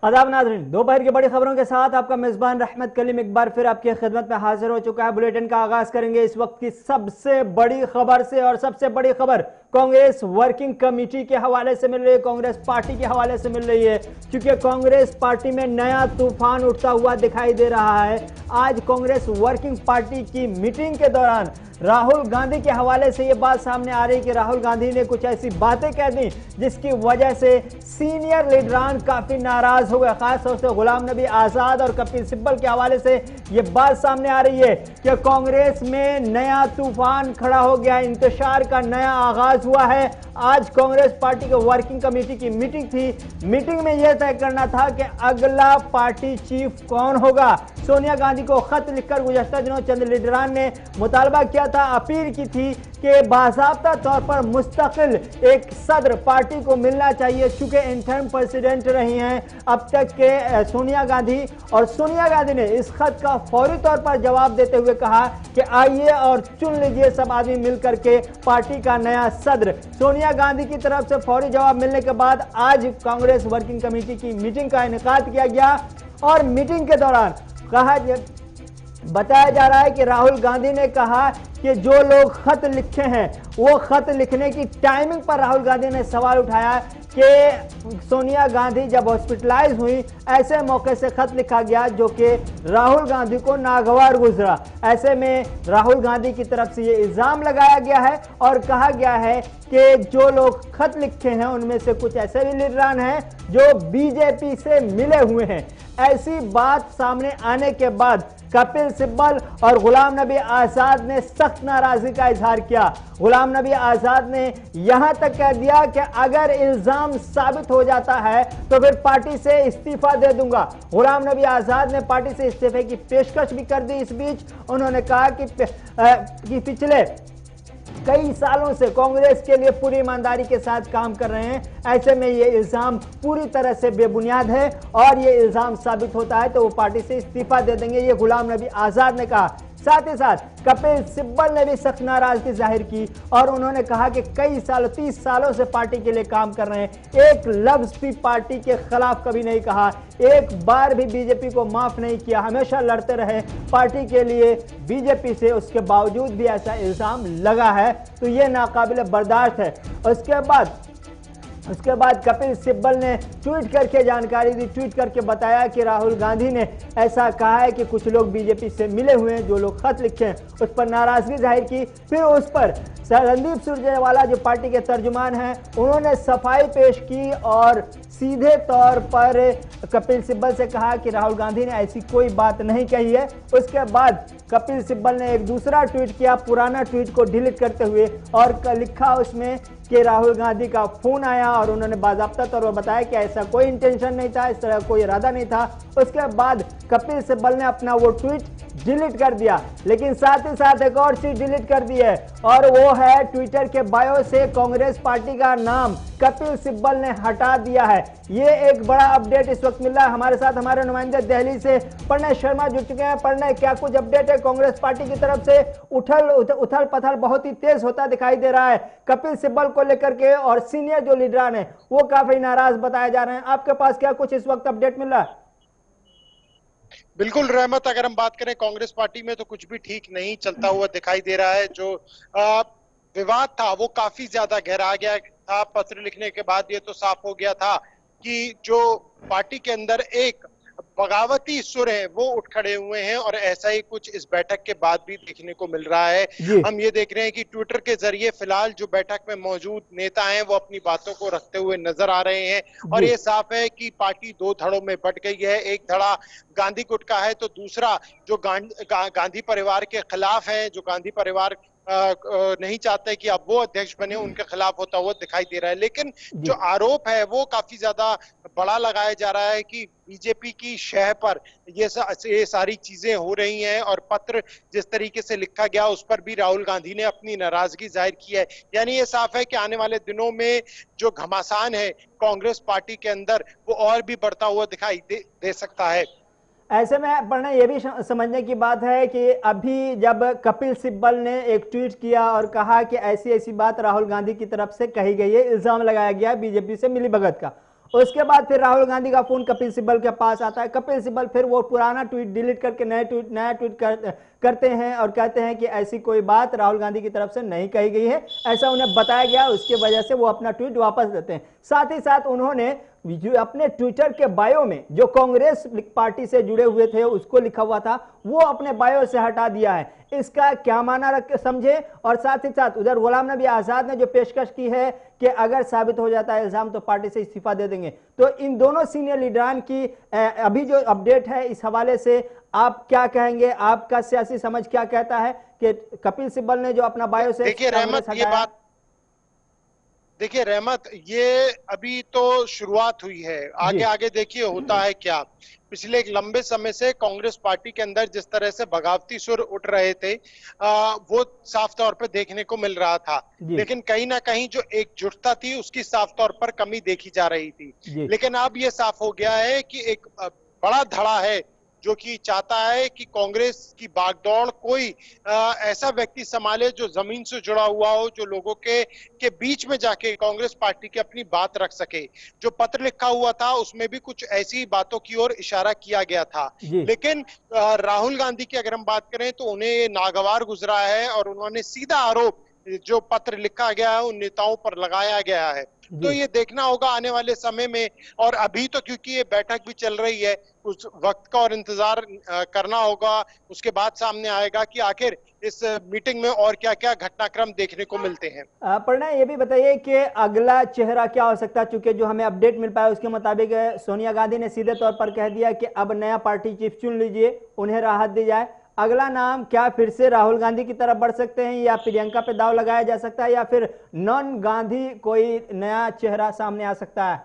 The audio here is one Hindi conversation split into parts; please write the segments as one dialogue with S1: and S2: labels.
S1: आदाब नाज़रीन, दोपहर की बड़ी खबरों के साथ आपका मेजबान रहमत कलीम एक बार फिर आपकी खिदमत में हाजिर हो चुका है। बुलेटिन का आगाज करेंगे इस वक्त की सबसे बड़ी खबर से, और सबसे बड़ी खबर कांग्रेस वर्किंग कमेटी के हवाले से मिल रही है, कांग्रेस पार्टी के हवाले से मिल रही है, क्योंकि कांग्रेस पार्टी में नया तूफान उठता हुआ दिखाई दे रहा है। आज कांग्रेस वर्किंग पार्टी की मीटिंग के दौरान राहुल गांधी के हवाले से ये बात सामने आ रही है कि राहुल गांधी ने कुछ ऐसी बातें कह दी जिसकी वजह से सीनियर लीडरान काफी नाराज हो गए। खासतौर से गुलाम नबी आजाद और कपिल सिब्बल के हवाले से ये बात सामने आ रही है कि कांग्रेस में नया तूफान खड़ा हो गया, इंतशार का नया आगाज हुआ है। आज कांग्रेस पार्टी के वर्किंग कमेटी की मीटिंग थी। मीटिंग में यह तय करना था कि अगला पार्टी चीफ कौन होगा। सोनिया गांधी को खत लिखकर गुज़श्ता दिनों चंद लीडरान ने मुतालबा किया था, अपील की थी कि बाज़ाब्ता तौर पर मुस्तकिल एक सदर पार्टी को मिलना चाहिए, चूंकि इंटर्म प्रेसिडेंट रही हैं अब तक के सोनिया गांधी। और सोनिया गांधी ने इस खत का फौरी तौर पर जवाब देते हुए कहा कि आइए और चुन लीजिए सब आदमी मिलकर के पार्टी का नया सदर। सोनिया गांधी की तरफ से फौरी जवाब मिलने के बाद आज कांग्रेस वर्किंग कमेटी की मीटिंग का इनेकाद किया गया, और मीटिंग के दौरान बताया जा रहा है कि राहुल गांधी ने कहा कि जो लोग खत लिखे हैं वो खत लिखने की टाइमिंग पर राहुल गांधी ने सवाल उठाया कि सोनिया गांधी जब हॉस्पिटलाइज हुई ऐसे मौके से खत लिखा गया जो कि राहुल गांधी को नागवार गुजरा। ऐसे में राहुल गांधी की तरफ से ये इल्जाम लगाया गया है और कहा गया है कि जो लोग खत लिखे हैं उनमें से कुछ ऐसे भी लीडरान हैं जो बीजेपी से मिले हुए हैं। ऐसी बात सामने आने के बाद कपिल सिब्बल और गुलाम नबी आजाद ने सख्त नाराजगी का इजहार किया। गुलाम नबी आजाद ने यहां तक कह दिया कि अगर इल्जाम साबित हो जाता है तो फिर पार्टी से इस्तीफा दे दूंगा। गुलाम नबी आजाद ने पार्टी से इस्तीफे की पेशकश भी कर दी। इस बीच उन्होंने कहा कि पिछले कई सालों से कांग्रेस के लिए पूरी ईमानदारी के साथ काम कर रहे हैं, ऐसे में ये इल्जाम पूरी तरह से बेबुनियाद है और ये इल्जाम साबित होता है तो वो पार्टी से इस्तीफा दे देंगे, ये गुलाम नबी आजाद ने कहा। साथ ही साथ कपिल सिब्बल ने भी सख्त नाराजगी जाहिर की और उन्होंने कहा कि कई सालों 30 सालों से पार्टी के लिए काम कर रहे हैं, एक लफ्ज भी पार्टी के खिलाफ कभी नहीं कहा, एक बार भी बीजेपी को माफ नहीं किया, हमेशा लड़ते रहे पार्टी के लिए बीजेपी से, उसके बावजूद भी ऐसा इल्जाम लगा है तो ये नाकाबिल बर्दाश्त है। उसके बाद कपिल सिब्बल ने ट्वीट करके जानकारी दी, ट्वीट करके बताया कि राहुल गांधी ने ऐसा कहा है कि कुछ लोग बीजेपी से मिले हुए हैं, जो लोग खत लिखे हैं उस पर नाराजगी जाहिर की। फिर उस पर रणदीप सुरजेवाला जो पार्टी के तर्जुमान हैं उन्होंने सफाई पेश की और सीधे तौर पर कपिल सिब्बल से कहा कि राहुल गांधी ने ऐसी कोई बात नहीं कही है। उसके बाद कपिल सिब्बल ने एक दूसरा ट्वीट किया, पुराना ट्वीट को डिलीट करते हुए, और लिखा उसमें कि राहुल गांधी का फोन आया और उन्होंने बाज़ाब्ता तौर पर बताया कि ऐसा कोई इंटेंशन नहीं था, इस तरह कोई इरादा नहीं था। उसके बाद कपिल सिब्बल ने अपना वो ट्वीट डिलीट कर दिया, लेकिन साथ ही साथ एक और चीज डिलीट कर दी है और वो है ट्विटर के बायो से कांग्रेस पार्टी का नाम कपिल सिब्बल ने हटा दिया है। ये एक बड़ा अपडेट इस वक्त मिल रहा है। हमारे साथ हमारे नुमाइंदे दिल्ली से प्रणय शर्मा जुड़ चुके हैं। प्रणय, क्या कुछ अपडेट है? कांग्रेस पार्टी की तरफ से उथल पथल बहुत ही तेज होता दिखाई दे रहा है कपिल सिब्बल को लेकर के, और सीनियर जो लीडरान है वो काफी नाराज बताए जा रहे हैं। आपके पास क्या कुछ इस वक्त अपडेट मिल रहा है?
S2: बिल्कुल रहमत, अगर हम बात करें कांग्रेस पार्टी में तो कुछ भी ठीक नहीं चलता हुआ दिखाई दे रहा है। जो विवाद था वो काफी ज्यादा गहरा गया था। पत्र लिखने के बाद ये तो साफ हो गया था कि जो पार्टी के अंदर एक बगावती सुर है वो उठ खड़े हुए हैं, और ऐसा ही कुछ इस बैठक के बाद भी देखने को मिल रहा है। हम ये देख रहे हैं कि ट्विटर के जरिए फिलहाल जो बैठक में मौजूद नेता हैं वो अपनी बातों को रखते हुए नजर आ रहे हैं, और ये साफ है कि पार्टी दो धड़ों में बंट गई है। एक धड़ा गांधी गुट का है तो दूसरा जो गांधी परिवार के खिलाफ है, जो गांधी परिवार नहीं चाहते कि अब वो अध्यक्ष बने, उनके खिलाफ होता हुआ दिखाई दे रहा है। लेकिन जो आरोप है वो काफी ज्यादा बड़ा लगाया जा रहा है कि बीजेपी की शह पर ये सारी चीजें हो रही हैं, और पत्र जिस तरीके से लिखा गया उस पर भी राहुल गांधी ने अपनी नाराजगी जाहिर की है। यानी ये साफ है कि आने वाले दिनों में जो घमासान है कांग्रेस पार्टी के अंदर वो और भी बढ़ता हुआ दिखाई दे सकता है।
S1: ऐसे में पढ़ना ये भी समझने की बात है कि अभी जब कपिल सिब्बल ने एक ट्वीट किया और कहा कि ऐसी ऐसी बात राहुल गांधी की तरफ से कही गई है, इल्जाम लगाया गया बीजेपी से मिलीभगत का, उसके बाद फिर राहुल गांधी का फोन कपिल सिब्बल के पास आता है। कपिल सिब्बल फिर वो पुराना ट्वीट डिलीट करके नया ट्वीट करते हैं और कहते हैं कि ऐसी कोई बात राहुल गांधी की तरफ से नहीं कही गई है, ऐसा उन्हें बताया गया, उसकी वजह से वो अपना ट्वीट वापस लेते हैं। साथ ही साथ उन्होंने अपने ट्विटर के बायो में जो कांग्रेस पार्टी से जुड़े हुए थे उसको लिखा हुआ था, वो अपने बायो से हटा दिया है। इसका क्या माना रख समझे। और साथ ही साथ उधर गुलाम नबी आजाद ने जो पेशकश की है कि अगर साबित हो जाता है इल्जाम तो पार्टी से इस्तीफा दे देंगे। तो इन दोनों सीनियर लीडरान की अभी जो अपडेट है इस हवाले से आप क्या कहेंगे, आपका सियासी समझ क्या कहता है कि कपिल सिब्बल ने जो अपना बायो से
S2: देखिए रहमत, ये अभी तो शुरुआत हुई है, आगे आगे देखिए होता है क्या। पिछले एक लंबे समय से कांग्रेस पार्टी के अंदर जिस तरह से बगावती सुर उठ रहे थे वो साफ तौर पर देखने को मिल रहा था, लेकिन कहीं ना कहीं जो एकजुटता थी उसकी साफ तौर पर कमी देखी जा रही थी। लेकिन अब ये साफ हो गया है कि एक बड़ा धड़ा है जो कि चाहता है कि कांग्रेस की बागडोर कोई ऐसा व्यक्ति संभाले जो जमीन से जुड़ा हुआ हो, जो लोगों के बीच में जाके कांग्रेस पार्टी की अपनी बात रख सके। जो पत्र लिखा हुआ था उसमें भी कुछ ऐसी बातों की ओर इशारा किया गया था, लेकिन राहुल गांधी की अगर हम बात करें तो उन्हें ये नागवार गुजरा है और उन्होंने सीधा आरोप जो पत्र लिखा गया है उन नेताओं पर लगाया गया है। तो ये देखना होगा आने वाले समय में, और अभी तो क्योंकि ये बैठक भी चल रही है उस वक्त का और इंतजार करना होगा, उसके बाद सामने आएगा कि आखिर इस मीटिंग में और क्या क्या घटनाक्रम देखने को मिलते हैं।
S1: प्रणय ये भी बताइए कि अगला चेहरा क्या हो सकता है, चूंकि जो हमें अपडेट मिल पाया उसके मुताबिक सोनिया गांधी ने सीधे तौर पर कह दिया कि अब नया पार्टी चीफ चुन लीजिए, उन्हें राहत दी जाए। अगला नाम क्या फिर से राहुल गांधी की तरफ बढ़ सकते हैं या प्रियंका पे दाव लगाया जा सकता है या फिर नॉन गांधी कोई नया चेहरा सामने आ सकता है?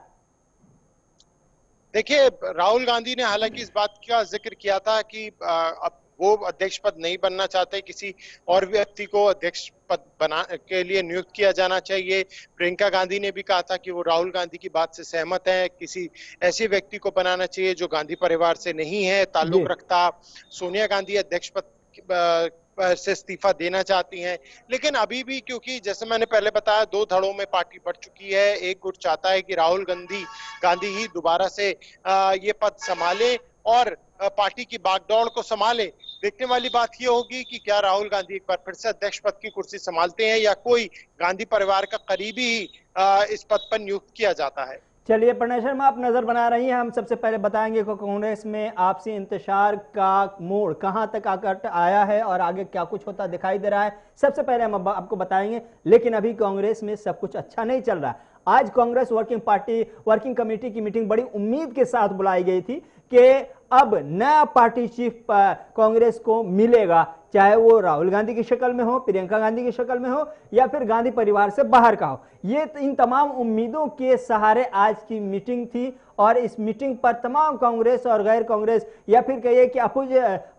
S2: देखिए राहुल गांधी ने हालांकि इस बात का जिक्र किया था कि अब वो अध्यक्ष पद नहीं बनना चाहते, किसी और व्यक्ति को अध्यक्ष पद बना के लिए नियुक्त किया जाना चाहिए। प्रियंका गांधी ने भी कहा था कि वो राहुल गांधी की बात से सहमत है, किसी ऐसे व्यक्ति को बनाना चाहिए जो गांधी परिवार से नहीं है, ताल्लुक रखता। सोनिया गांधी अध्यक्ष पद से इस्तीफा देना चाहती हैं, लेकिन अभी भी क्योंकि जैसे मैंने पहले बताया दो धड़ों में पार्टी बढ़ चुकी है। एक गुट चाहता है कि राहुल गांधी ही दोबारा से ये पद संभाले और पार्टी की बागडोर को संभाले। देखने वाली बात ये होगी कि क्या राहुल गांधी एक बार फिर से अध्यक्ष पद की कुर्सी संभालते हैं या कोई गांधी परिवार का करीबी ही इस पद पर नियुक्त किया जाता है।
S1: चलिए प्रणय शर्मा, आप नजर बना रही हैं, हम सबसे पहले बताएंगे कि कांग्रेस में आपसी इंतशार का मोड़ कहां तक आकर आया है और आगे क्या कुछ होता दिखाई दे रहा है, सबसे पहले हम आपको बताएंगे। लेकिन अभी कांग्रेस में सब कुछ अच्छा नहीं चल रहा। आज कांग्रेस वर्किंग कमेटी की मीटिंग बड़ी उम्मीद के साथ बुलाई गई थी कि अब नया पार्टी चीफ कांग्रेस को मिलेगा, चाहे वो राहुल गांधी की शक्ल में हो, प्रियंका गांधी की शक्ल में हो या फिर गांधी परिवार से बाहर का हो। ये इन तमाम उम्मीदों के सहारे आज की मीटिंग थी और इस मीटिंग पर तमाम कांग्रेस और गैर कांग्रेस या फिर कहिए कि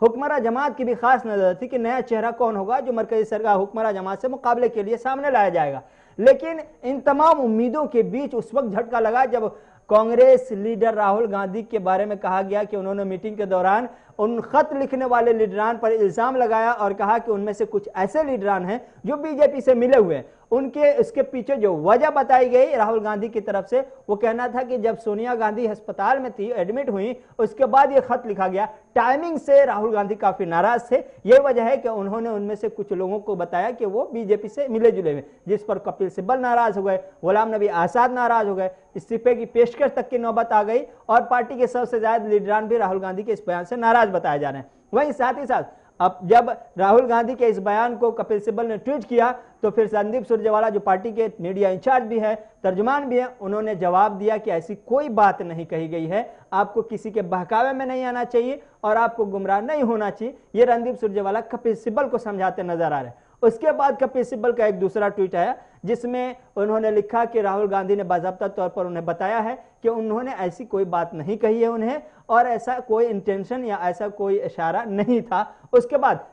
S1: हुक्मरान जमात की भी खास नजर थी कि नया चेहरा कौन होगा जो मरकजी सरकार हुक्मरान जमात से मुकाबले के लिए सामने लाया जाएगा। लेकिन इन तमाम उम्मीदों के बीच उस वक्त झटका लगा जब कांग्रेस लीडर राहुल गांधी के बारे में कहा गया कि उन्होंने मीटिंग के दौरान उन खत लिखने वाले लीडरान पर इल्जाम लगाया और कहा कि उनमें से कुछ ऐसे लीडरान हैं जो बीजेपी से मिले हुए हैं। उनके इसके पीछे जो वजह बताई गई राहुल गांधी की तरफ से, वो कहना था कि जब सोनिया गांधी अस्पताल में थी, एडमिट हुई, उसके बाद ये खत लिखा गया। टाइमिंग से राहुल गांधी काफी नाराज थे। यही वजह है कि उन्होंने उनमें से कुछ लोगों को बताया कि वो बीजेपी से मिले जुले हुए, जिस पर कपिल सिब्बल नाराज हो गए, गुलाम नबी आजाद नाराज हो गए, इस्तीफे की पेशकश तक की नौबत आ गई और पार्टी के सबसे ज्यादा लीडरान भी राहुल गांधी के इस बयान से नाराज बताए जा रहे हैं। वहीं साथ ही साथ अब जब राहुल गांधी के इस बयान को कपिल सिब्बल ने ट्वीट किया तो फिर रणदीप सुरजेवाला जो पार्टी के मीडिया इंचार्ज भी है, तर्जुमान भी है, उन्होंने जवाब दिया कि ऐसी कोई बात नहीं कही गई है, आपको किसी के बहकावे में नहीं आना चाहिए और आपको गुमराह नहीं होना चाहिए। ये रणदीप सुरजेवाला कपिल सिब्बल को समझाते नजर आ रहे हैं। उसके बाद कपिल सिब्बल का एक दूसरा ट्वीट आया जिसमें उन्होंने लिखा कि राहुल गांधी ने बाज़ाब्ता तौर पर उन्हें बताया है कि उन्होंने ऐसी कोई बात नहीं कही है उन्हें और ऐसा कोई इंटेंशन या ऐसा कोई इशारा नहीं था। उसके बाद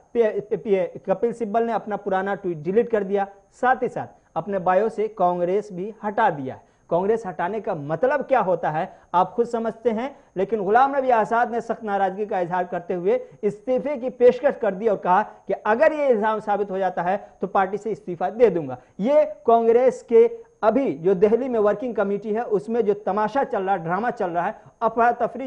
S1: कपिल सिब्बल ने अपना पुराना ट्वीट डिलीट कर दिया, साथ ही साथ अपने बायो से कांग्रेस भी हटा दिया। कांग्रेस हटाने का मतलब क्या होता है आप खुद समझते हैं, लेकिन गुलाम नबी आजाद ने सख्त नाराजगी का इजहार करते हुए इस्तीफे की पेशकश कर दी और कहा कि अगर ये इल्जाम साबित हो जाता है तो पार्टी से इस्तीफा दे दूंगा। ये कांग्रेस के अभी जो दिल्ली में वर्किंग कमेटी है उसमें जो तमाशा चल रहा है, ड्रामा चल रहा है, अफरा तफरी